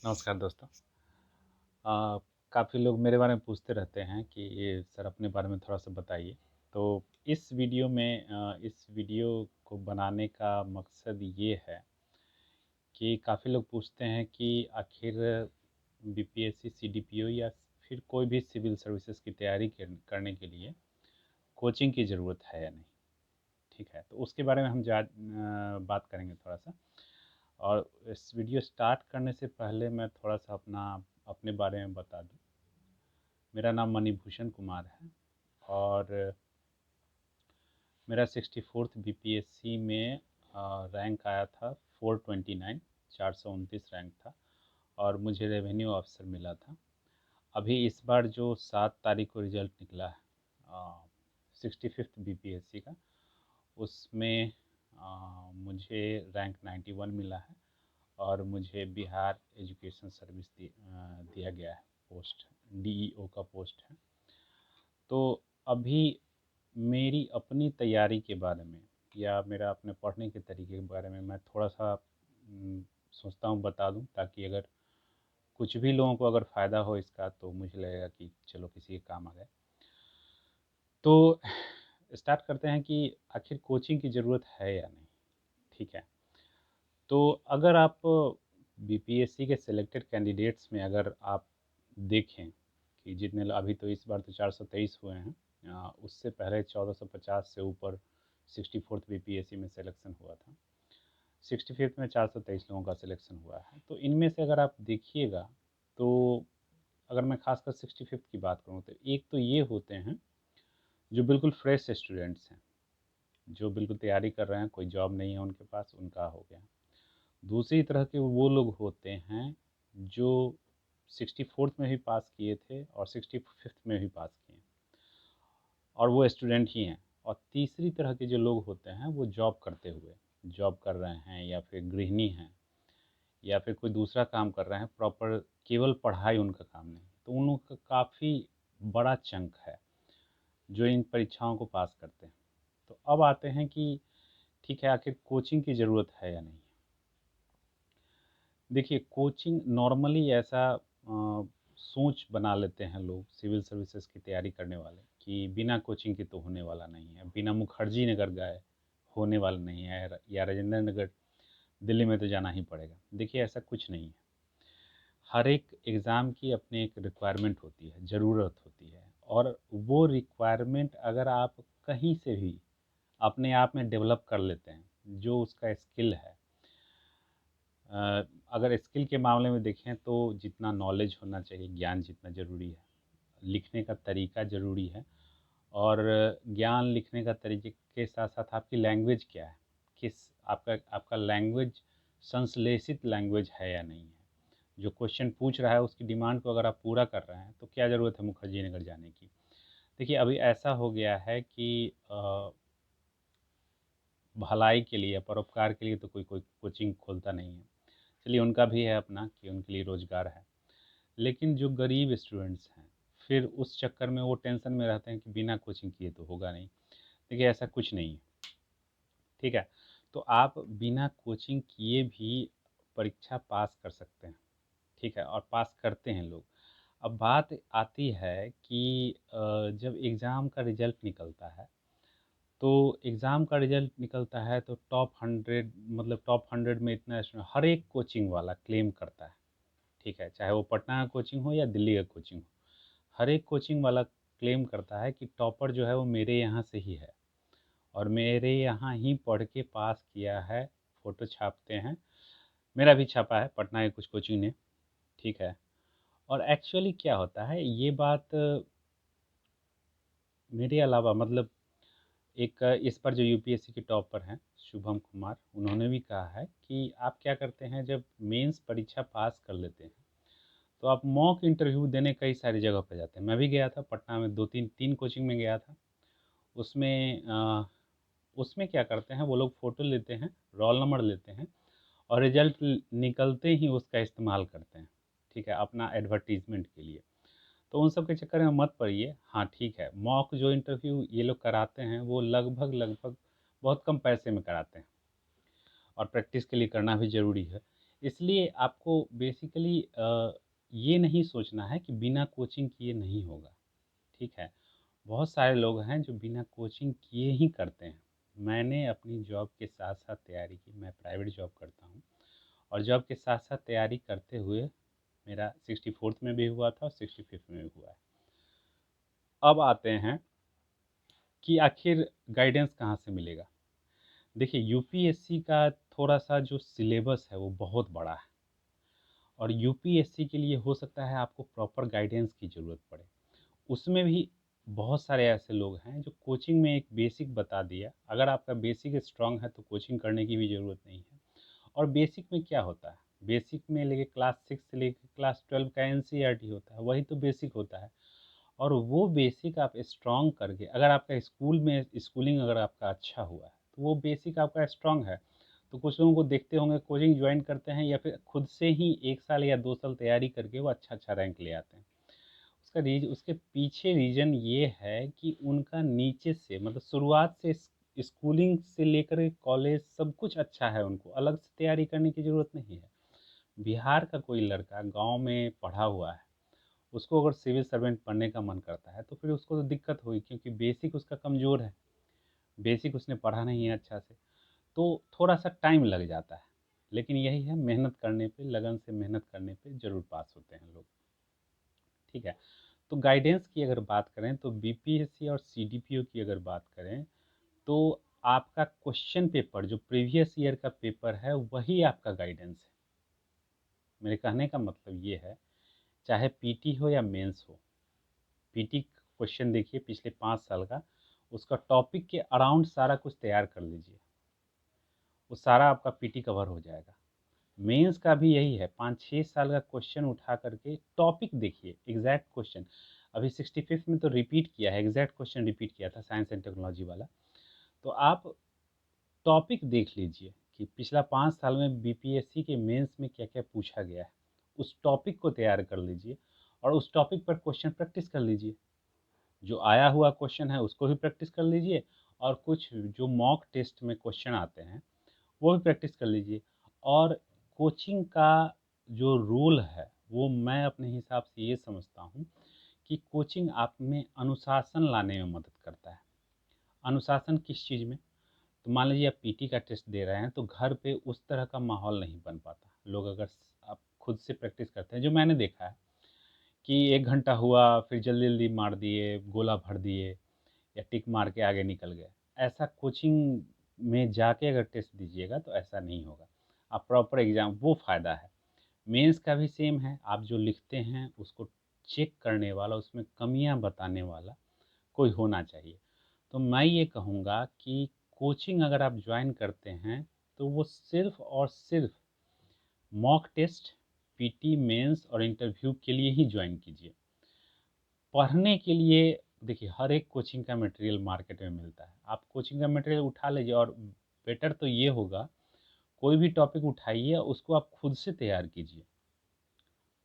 नमस्कार दोस्तों। काफ़ी लोग मेरे बारे में पूछते रहते हैं कि ये सर अपने बारे में थोड़ा-सा बताइए। तो इस वीडियो को बनाने का मकसद ये है कि काफ़ी लोग पूछते हैं कि आखिर बीपीएससी, सीडीपीओ या फिर कोई भी सिविल सर्विसेज़ की तैयारी करने के लिए कोचिंग की ज़रूरत है या नहीं? ठीक है, तो उसके बारे में हम बात करेंगे थोड़ा-सा। और इस वीडियो स्टार्ट करने से पहले मैं थोड़ा-सा अपने बारे में बता दूँ। मेरा नाम मणिभूषण कुमार है और मेरा 64th बीपीएससी में रैंक आया था 429, 429 रैंक था और मुझे रेवेन्यू ऑफिसर मिला था। अभी इस बार जो 7 तारीख को रिज़ल्ट निकला है 65th बीपीएससी का, उसमें मुझे रैंक 91 मिला है और मुझे बिहार एजुकेशन सर्विस दिया गया है, पोस्ट डीईओ का पोस्ट है। तो अभी मेरी अपनी तैयारी के बारे में या मेरा अपने पढ़ने के तरीके के बारे में मैं थोड़ा-सा सोचता हूँ बता दूँ, ताकि अगर कुछ भी लोगों को अगर फ़ायदा हो इसका तो मुझे लगेगा कि चलो किसी के काम आ गए। तो स्टार्ट करते हैं कि आखिर कोचिंग की ज़रूरत है या नहीं, ठीक है। तो अगर आप बीपीएससी के सिलेक्टेड कैंडिडेट्स में अगर आप देखें कि अभी तो इस बार तो 423 हुए हैं, उससे पहले 1450 से ऊपर 64th बीपीएससी में सिलेक्शन हुआ था। 65th में 423 लोगों का सिलेक्शन हुआ है। तो इनमें से अगर आप देखिएगा तो अगर मैं खासकर 65th की बात करूँ तो एक तो ये होते हैं जो बिल्कुल फ्रेश स्टूडेंट्स हैं, जो बिल्कुल तैयारी कर रहे हैं, कोई जॉब नहीं है उनके पास, उनका हो गया। दूसरी तरह के वो लोग होते हैं जो 64th में भी पास किए थे और 65th में भी पास किए और वो स्टूडेंट ही हैं। और तीसरी तरह के जो लोग होते हैं वो जॉब कर रहे हैं या फिर गृहिणी हैं या फिर कोई दूसरा काम कर रहे हैं, प्रॉपर केवल पढ़ाई उनका काम नहीं। तो उन लोग का काफ़ी बड़ा चंक है जो इन परीक्षाओं को पास करते हैं। तो अब आते हैं कि ठीक है, आखिर कोचिंग की ज़रूरत है या नहीं? देखिए, कोचिंग नॉर्मली ऐसा सोच बना लेते हैं लोग सिविल सर्विसेज की तैयारी करने वाले कि बिना कोचिंग के तो होने वाला नहीं है, बिना मुखर्जी नगर गए होने वाला नहीं है, या राजेंद्र नगर दिल्ली में तो जाना ही पड़ेगा। देखिए, ऐसा कुछ नहीं है। हर एक एग्ज़ाम की अपनी एक रिक्वायरमेंट होती है, ज़रूरत होती है और वो रिक्वायरमेंट अगर आप कहीं से भी अपने आप में डेवलप कर लेते हैं, जो उसका स्किल है, अगर स्किल के मामले में देखें तो जितना नॉलेज होना चाहिए, ज्ञान जितना ज़रूरी है, लिखने का तरीका ज़रूरी है और ज्ञान लिखने का तरीके के साथ-साथ आपकी लैंग्वेज क्या है? किस आपका आपका लैंग्वेज संश्लेषित लैंग्वेज है या नहीं है? जो क्वेश्चन पूछ रहा है उसकी डिमांड को अगर आप पूरा कर रहे हैं, तो क्या ज़रूरत है मुखर्जी नगर जाने की? देखिए, अभी ऐसा हो गया है कि भलाई के लिए, परोपकार के लिए तो कोई कोई कोचिंग खोलता नहीं है। चलिए, उनका भी है अपना कि उनके लिए रोज़गार है। लेकिन जो गरीब स्टूडेंट्स हैं, फिर उस चक्कर में वो टेंशन में रहते हैं कि बिना कोचिंग किए तो होगा नहीं। देखिए, ऐसा कुछ नहीं है, ठीक है? तो आप बिना कोचिंग किए भी परीक्षा पास कर सकते हैं, ठीक है? और पास करते हैं लोग। अब बात आती है कि जब एग्ज़ाम का रिज़ल्ट निकलता है, तो एग्ज़ाम का रिज़ल्ट निकलता है तो टॉप 100, मतलब टॉप 100 में इतना हर एक कोचिंग वाला क्लेम करता है, ठीक है? चाहे वो पटना का कोचिंग हो या दिल्ली का कोचिंग हो। हर एक कोचिंग वाला क्लेम करता है कि टॉपर जो है वो मेरे यहाँ से ही है और मेरे यहाँ ही पढ़ के पास किया है, फ़ोटो छापते हैं। मेरा भी छापा है पटना के कुछ कोचिंग ने, ठीक है? और एक्चुअली क्या होता है, ये बात मेरे अलावा मतलब एक इस पर जो यूपीएससी के टॉपर हैं, शुभम कुमार, उन्होंने भी कहा है कि आप क्या करते हैं जब मेंस परीक्षा पास कर लेते हैं, तो आप मॉक इंटरव्यू देने कई सारी जगह पे जाते हैं। मैं भी गया था पटना में, 2-3 कोचिंग में गया था। उसमें उसमें क्या करते हैं वो लोग, फ़ोटो लेते हैं, रोल नंबर लेते हैं और रिज़ल्ट निकलते ही उसका इस्तेमाल करते हैं, ठीक है? अपना एडवर्टाइज़मेंट के लिए। तो उन सब के चक्कर में मत पड़िए। हाँ, ठीक है, मॉक जो इंटरव्यू ये लोग कराते हैं वो लगभग बहुत कम पैसे में कराते हैं और प्रैक्टिस के लिए करना भी ज़रूरी है। इसलिए आपको बेसिकली ये नहीं सोचना है कि बिना कोचिंग किए नहीं होगा, ठीक है? बहुत सारे लोग हैं जो बिना कोचिंग किए ही करते हैं। मैंने अपनी जॉब के साथ-साथ तैयारी की, मैं प्राइवेट जॉब करता हूँ और जॉब के साथ-साथ तैयारी करते हुए मेरा 64th में भी हुआ था और 65th में भी हुआ है। अब आते हैं कि आखिर गाइडेंस कहाँ से मिलेगा? देखिए, यूपीएससी का थोड़ा-सा जो सिलेबस है वो बहुत बड़ा है और यूपीएससी के लिए हो सकता है आपको प्रॉपर गाइडेंस की ज़रूरत पड़े। उसमें भी बहुत सारे ऐसे लोग हैं जो कोचिंग में एक बेसिक बता दिया। अगर आपका बेसिक स्ट्रॉन्ग है तो कोचिंग करने की भी ज़रूरत नहीं है। और बेसिक में क्या होता है? बेसिक में लेके क्लास 6 से लेके क्लास 12 का एनसीईआरटी होता है, वही तो बेसिक होता है। और वो बेसिक आप स्ट्रॉन्ग करके अगर आपका स्कूल में स्कूलिंग अगर आपका अच्छा हुआ है, तो वो बेसिक आपका स्ट्रॉन्ग है। तो कुछ लोगों को देखते होंगे कोचिंग जॉइन करते हैं या फिर खुद से ही 1 साल या 2 साल तैयारी करके वो अच्छा-अच्छा रैंक ले आते हैं। उसके पीछे रीज़न ये है कि उनका नीचे से मतलब शुरुआत से स्कूलिंग से लेकर के कॉलेज सब कुछ अच्छा है उनको, अलग से तैयारी करने की ज़रूरत नहीं है। बिहार का कोई लड़का गाँव में पढ़ा हुआ है, उसको अगर सिविल सर्वेंट बनने का मन करता है, तो फिर उसको तो दिक्कत होगी क्योंकि बेसिक उसका कमज़ोर है, बेसिक उसने पढ़ा नहीं है अच्छा से, तो थोड़ा-सा टाइम लग जाता है। लेकिन यही है मेहनत करने पे, लगन से मेहनत करने पे ज़रूर पास होते हैं लोग, ठीक है? तो गाइडेंस की अगर बात करें तो बीपीएससी और सीडीपीओ की अगर बात करें तो आपका क्वेश्चन पेपर जो प्रीवियस ईयर का पेपर है वही आपका गाइडेंस है। मेरे कहने का मतलब ये है चाहे पीटी हो या मेंस हो, पीटी क्वेश्चन देखिए पिछले 5 साल का, उसका टॉपिक के अराउंड सारा कुछ तैयार कर लीजिए, वो सारा आपका पीटी कवर हो जाएगा। मेंस का भी यही है, 5-6 साल का क्वेश्चन उठा करके टॉपिक देखिए, एग्जैक्ट क्वेश्चन। अभी 65th में तो रिपीट किया है, एग्जैक्ट क्वेश्चन रिपीट किया था साइंस एंड टेक्नोलॉजी वाला। तो आप टॉपिक देख लीजिए कि पिछला 5 साल में बीपीएससी के मेंस में क्या क्या पूछा गया है, उस टॉपिक को तैयार कर लीजिए और उस टॉपिक पर क्वेश्चन प्रैक्टिस कर लीजिए। जो आया हुआ क्वेश्चन है उसको भी प्रैक्टिस कर लीजिए और कुछ जो मॉक टेस्ट में क्वेश्चन आते हैं वो भी प्रैक्टिस कर लीजिए। और कोचिंग का जो रोल है वो मैं अपने हिसाब से ये समझता हूँ कि कोचिंग आप में अनुशासन लाने में मदद करता है। अनुशासन किस चीज़ में? तो मान लीजिए आप पीटी का टेस्ट दे रहे हैं तो घर पे उस तरह का माहौल नहीं बन पाता। लोग अगर आप खुद से प्रैक्टिस करते हैं, जो मैंने देखा है कि 1 घंटा हुआ फिर जल्दी-जल्दी मार दिए, गोला भर दिए या टिक मार के आगे निकल गए। ऐसा कोचिंग में जाके अगर टेस्ट दीजिएगा तो ऐसा नहीं होगा। आप प्रॉपर एग्ज़ाम वो फ़ायदा है। मेंस का भी सेम है, आप जो लिखते हैं उसको चेक करने वाला, उसमें कमियाँ बताने वाला कोई होना चाहिए। तो मैं ये कहूँगा कि कोचिंग अगर आप जॉइन करते हैं तो वो सिर्फ़ और सिर्फ़ मॉक टेस्ट, पीटी, मेंस और इंटरव्यू के लिए ही जॉइन कीजिए। पढ़ने के लिए देखिए हर एक कोचिंग का मटेरियल मार्केट में मिलता है। आप कोचिंग का मटेरियल उठा लीजिए और बेटर तो ये होगा कोई भी टॉपिक उठाइए उसको आप खुद से तैयार कीजिए।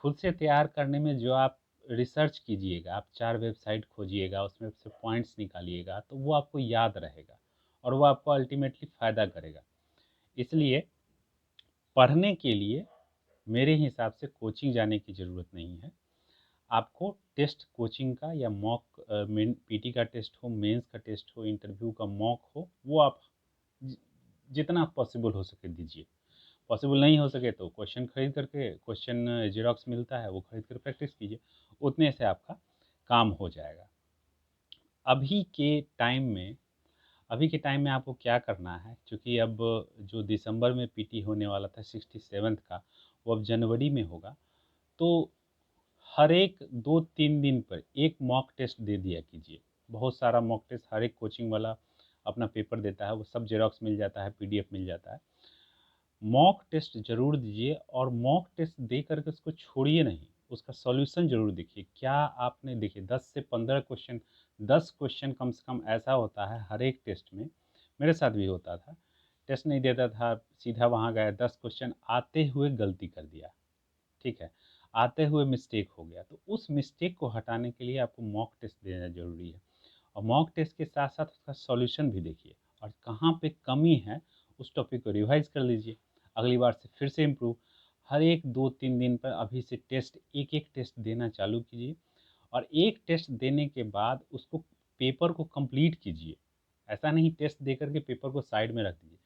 खुद से तैयार करने में जो आप रिसर्च कीजिएगा, आप 4 वेबसाइट खोजिएगा, उसमें से पॉइंट्स निकालिएगा, तो वो आपको याद रहेगा और वो आपको अल्टीमेटली फ़ायदा करेगा। इसलिए पढ़ने के लिए मेरे हिसाब से कोचिंग जाने की ज़रूरत नहीं है। आपको टेस्ट कोचिंग का या मॉक मेन पीटी का टेस्ट हो, मेंस का टेस्ट हो, इंटरव्यू का मॉक हो, वो आप जि जितना पॉसिबल हो सके दीजिए। पॉसिबल नहीं हो सके तो क्वेश्चन खरीद करके क्वेश्चन ज़ेरॉक्स मिलता है वो खरीद कर प्रैक्टिस कीजिए, उतने से आपका काम हो जाएगा। अभी के टाइम में अभी के टाइम में आपको क्या करना है, चूँकि अब जो दिसंबर में पीटी होने वाला था 67th का, वो अब जनवरी में होगा, तो हर एक 2-3 दिन पर एक मॉक टेस्ट दे दिया कीजिए। बहुत सारा मॉक टेस्ट हर एक कोचिंग वाला अपना पेपर देता है, वो सब ज़ेरॉक्स मिल जाता है, पीडीएफ मिल जाता है। मॉक टेस्ट ज़रूर दीजिए और मॉक टेस्ट दे कर के उसको छोड़िए नहीं, उसका सॉल्यूशन ज़रूर देखिए। क्या आपने देखिए 10 से 15 क्वेश्चन 10 क्वेश्चन कम से कम ऐसा होता है हर एक टेस्ट में, मेरे साथ भी होता था। टेस्ट नहीं देता था, सीधा वहाँ गया 10 क्वेश्चन आते हुए गलती कर दिया, ठीक है? आते हुए मिस्टेक हो गया, तो उस मिस्टेक को हटाने के लिए आपको मॉक टेस्ट देना ज़रूरी है। और मॉक टेस्ट के साथ-साथ उसका सॉल्यूशन भी देखिए और कहाँ पे कमी है, उस टॉपिक को रिवाइज़ कर लीजिए। अगली बार से फिर से इम्प्रूव। हर एक 2-3 दिन पर अभी से टेस्ट, एक-एक टेस्ट देना चालू कीजिए और एक टेस्ट देने के बाद उसको, पेपर को कंप्लीट कीजिए। ऐसा नहीं टेस्ट दे करके पेपर को साइड में रख दीजिए।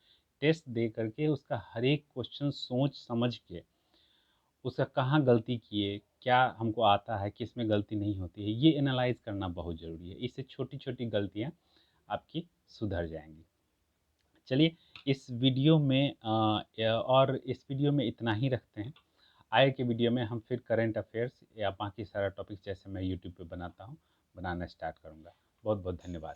टेस्ट दे करके उसका हर एक क्वेश्चन सोच समझ के, उसका कहाँ गलती किए, क्या हमको आता है, किस में गलती नहीं होती है, ये एनालाइज़ करना बहुत ज़रूरी है। इससे छोटी-छोटी गलतियाँ आपकी सुधर जाएँगी। चलिए, इस वीडियो में और इस वीडियो में इतना ही रखते हैं। आगे के वीडियो में हम फिर करंट अफेयर्स या बाकी सारा टॉपिक जैसे मैं यूट्यूब पे बनाता हूँ, बनाना स्टार्ट करूँगा। बहुत बहुत धन्यवाद।